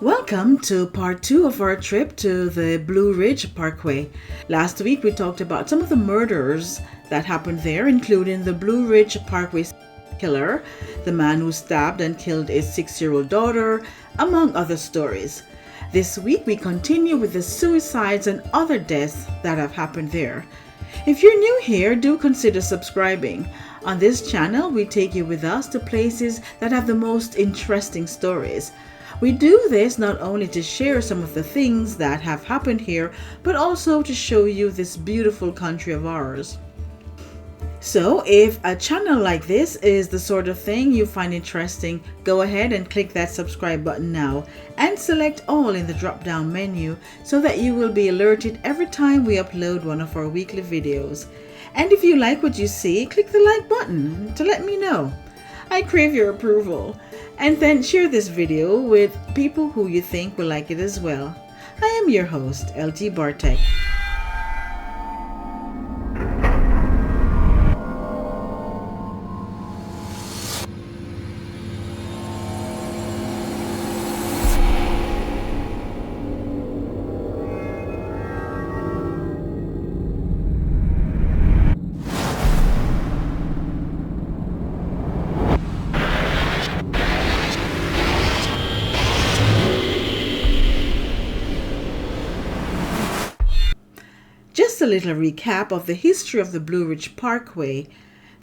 Welcome to part 2 of our trip to the Blue Ridge Parkway. Last week we talked about some of the murders that happened there, including the Blue Ridge Parkway killer, the man who stabbed and killed his 6-year-old daughter, among other stories. This week we continue with the suicides and other deaths that have happened there. If you're new here, do consider subscribing. On this channel, we take you with us to places that have the most interesting stories. We do this not only to share some of the things that have happened here, but also to show you this beautiful country of ours. So if a channel like this is the sort of thing you find interesting, go ahead and click that subscribe button now and select all in the drop down menu so that you will be alerted every time we upload one of our weekly videos. And if you like what you see, click the like button to let me know. I crave your approval. And then share this video with people who you think will like it as well. I am your host, LT Bartek. Just a little recap of the history of the Blue Ridge Parkway.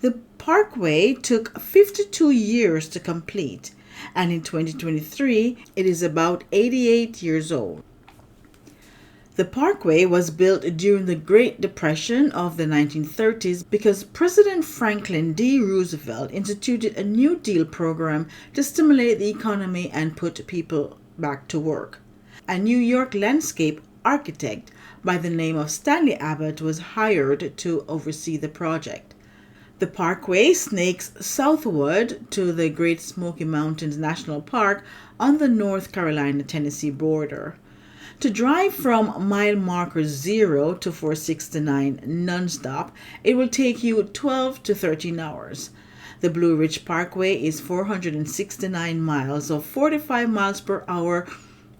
The parkway took 52 years to complete, and in 2023, it is about 88 years old. The parkway was built during the Great Depression of the 1930s because President Franklin D. Roosevelt instituted a New Deal program to stimulate the economy and put people back to work. A New York landscape architect by the name of Stanley Abbott was hired to oversee the project. The parkway snakes southward to the Great Smoky Mountains National Park on the North Carolina-Tennessee border. To drive from mile marker 0 to 469 nonstop, it will take you 12 to 13 hours. The Blue Ridge Parkway is 469 miles of 45 miles per hour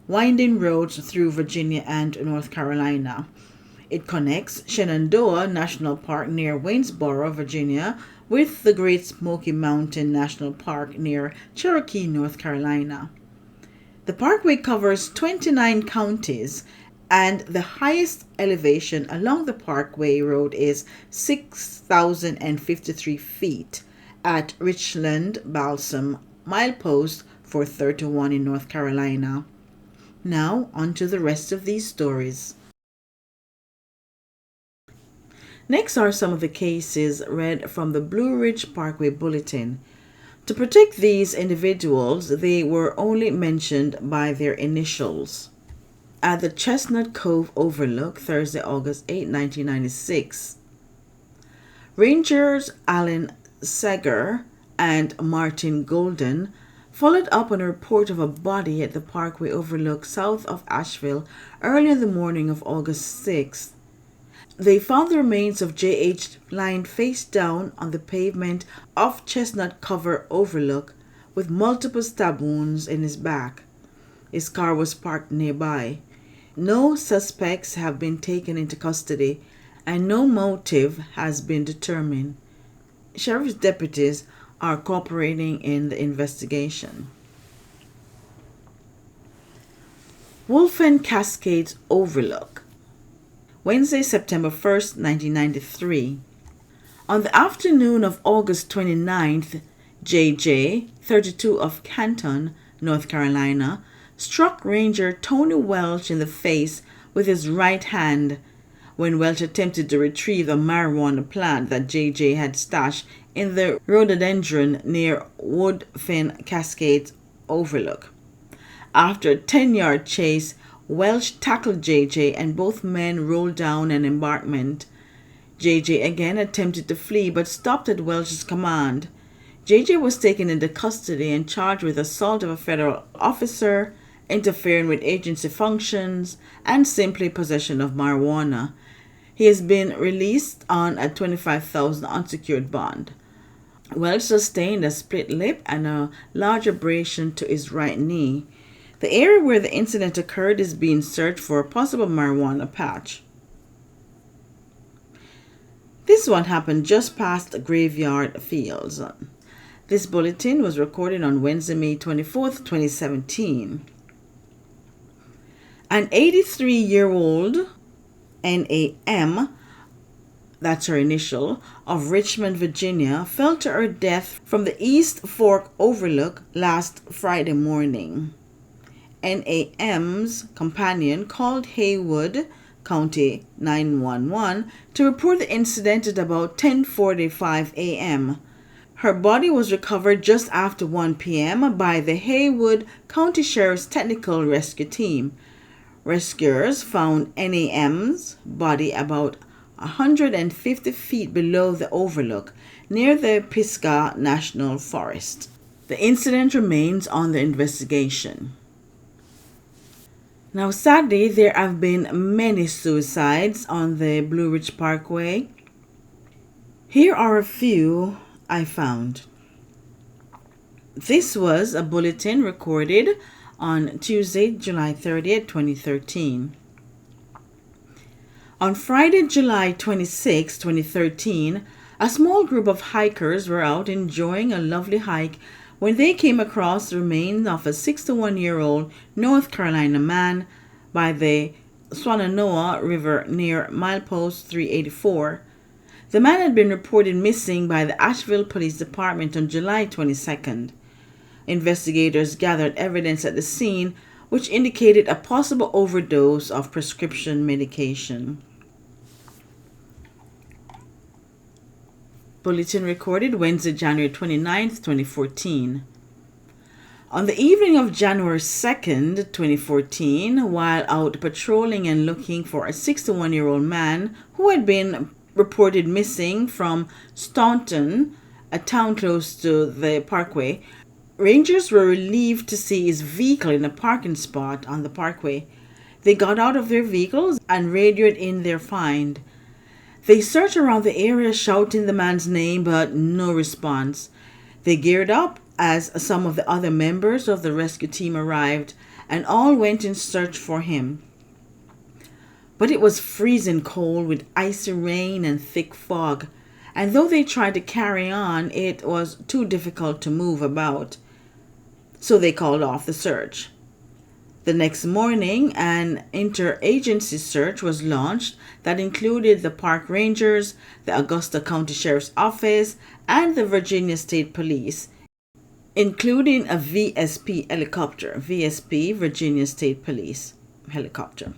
winding roads through Virginia and North Carolina. It connects Shenandoah National Park near Waynesboro, Virginia, with the Great Smoky Mountain National Park near Cherokee, North Carolina. The parkway covers 29 counties, and the highest elevation along the parkway road is 6,053 feet at Richland Balsam milepost 431 in North Carolina. Now, on to the rest of these stories. Next are some of the cases read from the Blue Ridge Parkway Bulletin. To protect these individuals, they were only mentioned by their initials. At the Chestnut Cove Overlook, Thursday, August 8, 1996, Rangers Alan Sager and Martin Golden followed up on a report of a body at the Parkway Overlook south of Asheville early in the morning of August 6th. They found the remains of J.H. lying face down on the pavement of Chestnut Cover Overlook with multiple stab wounds in his back. His car was parked nearby. No suspects have been taken into custody and no motive has been determined. Sheriff's deputies are cooperating in the investigation. Wolfen Cascades Overlook, Wednesday, September 1st, 1993. On the afternoon of August 29th, J.J., 32 of Canton, North Carolina, struck Ranger Tony Welch in the face with his right hand when Welch attempted to retrieve a marijuana plant that J.J. had stashed in the rhododendron near Wolfen Cascades Overlook. After a 10-yard chase, Welch tackled J.J. and both men rolled down an embankment. J.J. again attempted to flee but stopped at Welch's command. J.J. was taken into custody and charged with assault of a federal officer, interfering with agency functions, and simply possession of marijuana. He has been released on a $25,000 unsecured bond. Welch sustained a split lip and a large abrasion to his right knee. The area where the incident occurred is being searched for a possible marijuana patch. This one happened just past the graveyard fields. This bulletin was recorded on Wednesday, May 24th, 2017. An 83-year-old NAM, that's her initial, of Richmond, Virginia, fell to her death from the East Fork Overlook last Friday morning. NAM's companion called Haywood County 911 to report the incident at about 10:45 a.m. Her body was recovered just after 1 p.m. by the Haywood County Sheriff's Technical Rescue Team. Rescuers found NAM's body about 150 feet below the overlook, near the Pisgah National Forest. The incident remains under investigation. Now, sadly, there have been many suicides on the Blue Ridge Parkway. Here are a few I found. This was a bulletin recorded on Tuesday, July 30th, 2013. On Friday, July 26, 2013, a small group of hikers were out enjoying a lovely hike when they came across the remains of a 61-year-old North Carolina man by the Shenandoah River near milepost 384. The man had been reported missing by the Asheville Police Department on July 22nd. Investigators gathered evidence at the scene which indicated a possible overdose of prescription medication. Bulletin recorded Wednesday, January 29th, 2014. On the evening of January 2nd, 2014, while out patrolling and looking for a 61-year-old man who had been reported missing from Staunton, a town close to the parkway, rangers were relieved to see his vehicle in a parking spot on the parkway. They got out of their vehicles and radioed in their find. They searched around the area shouting the man's name, but no response. They geared up as some of the other members of the rescue team arrived, and all went in search for him. But it was freezing cold with icy rain and thick fog, and though they tried to carry on, it was too difficult to move about. So they called off the search. The next morning, an interagency search was launched that included the park rangers, the Augusta County Sheriff's Office, and the Virginia State Police, including a VSP helicopter, VSP, Virginia State Police helicopter.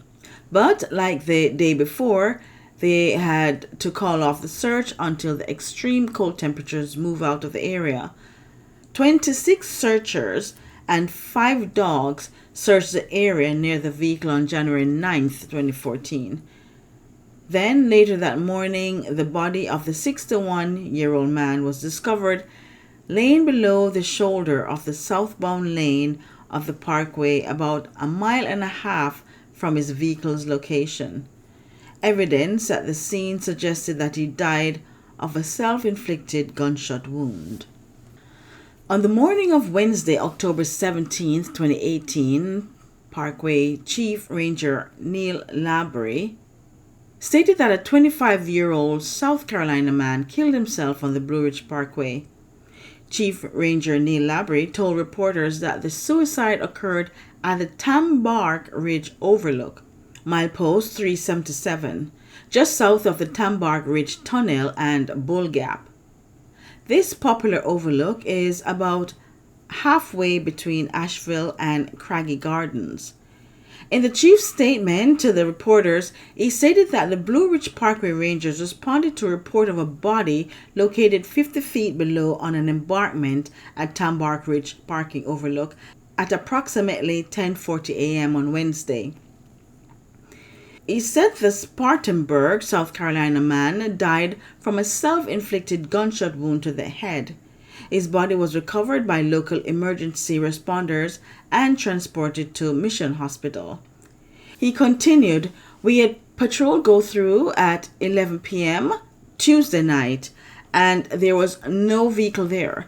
But like the day before, they had to call off the search until the extreme cold temperatures move out of the area. 26 searchers and 5 dogs searched the area near the vehicle on January 9th, 2014. Then, later that morning, the body of the 61-year-old man was discovered laying below the shoulder of the southbound lane of the parkway about 1.5 miles from his vehicle's location. Evidence at the scene suggested that he died of a self-inflicted gunshot wound. On the morning of Wednesday, October 17, 2018, Parkway Chief Ranger Neil Labrie stated that a 25-year-old South Carolina man killed himself on the Blue Ridge Parkway. Chief Ranger Neil Labrie told reporters that the suicide occurred at the Tambark Ridge Overlook, milepost 377, just south of the Tambark Ridge Tunnel and Bull Gap. This popular overlook is about halfway between Asheville and Craggy Gardens. In the chief's statement to the reporters, he stated that the Blue Ridge Parkway Rangers responded to a report of a body located 50 feet below on an embankment at Tambark Ridge Parking Overlook at approximately 10:40 a.m. on Wednesday. He said the Spartanburg, South Carolina man died from a self-inflicted gunshot wound to the head. His body was recovered by local emergency responders and transported to Mission Hospital. He continued, "We had patrol go through at 11 p.m. Tuesday night, and there was no vehicle there.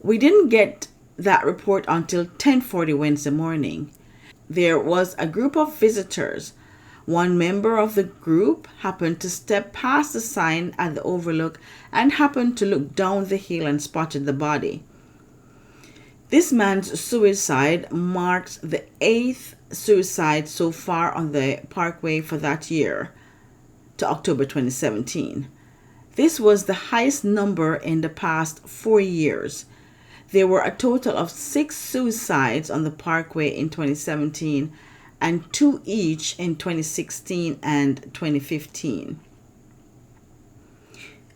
We didn't get that report until 10:40 Wednesday morning. there was a group of visitors. One member of the group happened to step past the sign at the overlook and happened to look down the hill and spotted the body. This man's suicide marks the 8th suicide so far on the parkway for that year to October 2017. This was the highest number in the past 4 years. There were a total of 6 suicides on the parkway in 2017 and 2 each in 2016 and 2015.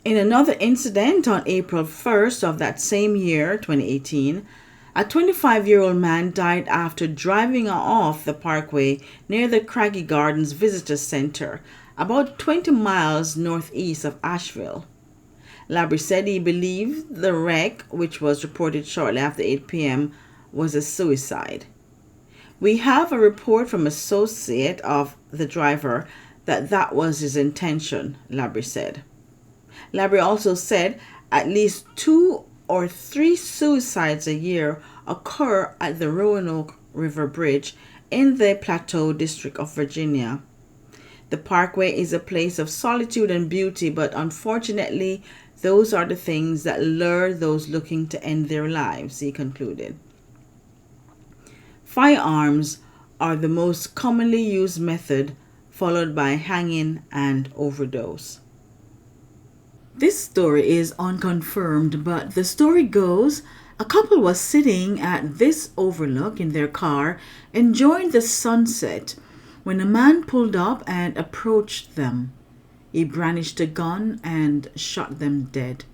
In another incident on April 1st of that same year, 2018, a 25-year-old man died after driving off the parkway near the Craggy Gardens Visitor Center, about 20 miles northeast of Asheville. Labrie said he believed the wreck, which was reported shortly after 8 p.m., was a suicide. We have a report from an associate of the driver that was his intention, Labrie said. Labrie also said at least 2 or 3 suicides a year occur at the Roanoke River Bridge in the Plateau District of Virginia. The parkway is a place of solitude and beauty, but unfortunately, those are the things that lure those looking to end their lives, he concluded. Firearms are the most commonly used method, followed by hanging and overdose. This story is unconfirmed, but the story goes, a couple was sitting at this overlook in their car, enjoying the sunset, when a man pulled up and approached them. He brandished a gun and shot them dead.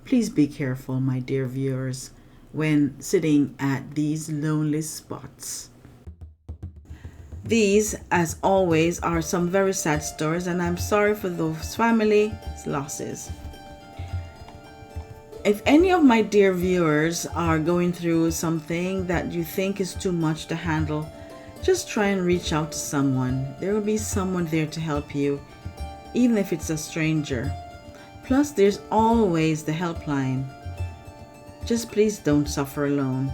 Please be careful, my dear viewers, when sitting at these lonely spots. These, as always, are some very sad stories, and I'm sorry for those families' losses. If any of my dear viewers are going through something that you think is too much to handle, just try and reach out to someone. There will be someone there to help you, even if it's a stranger. Plus, there's always the helpline. Just please don't suffer alone.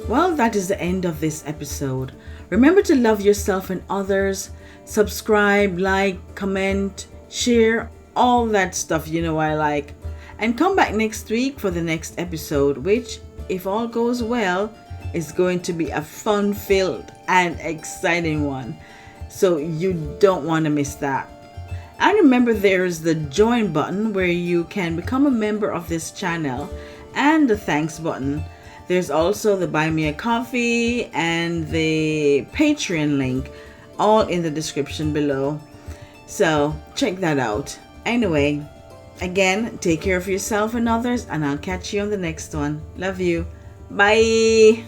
Well, that is the end of this episode. Remember to love yourself and others. Subscribe, like, comment, share, all that stuff you know I like. And come back next week for the next episode, which, if all goes well, is going to be a fun-filled and exciting one. So you don't want to miss that. And remember, there's the join button where you can become a member of this channel, and the thanks button. There's also the buy me a coffee and the Patreon link, all in the description below. So check that out. Anyway, again, take care of yourself and others, and I'll catch you on the next one. Love you. Bye.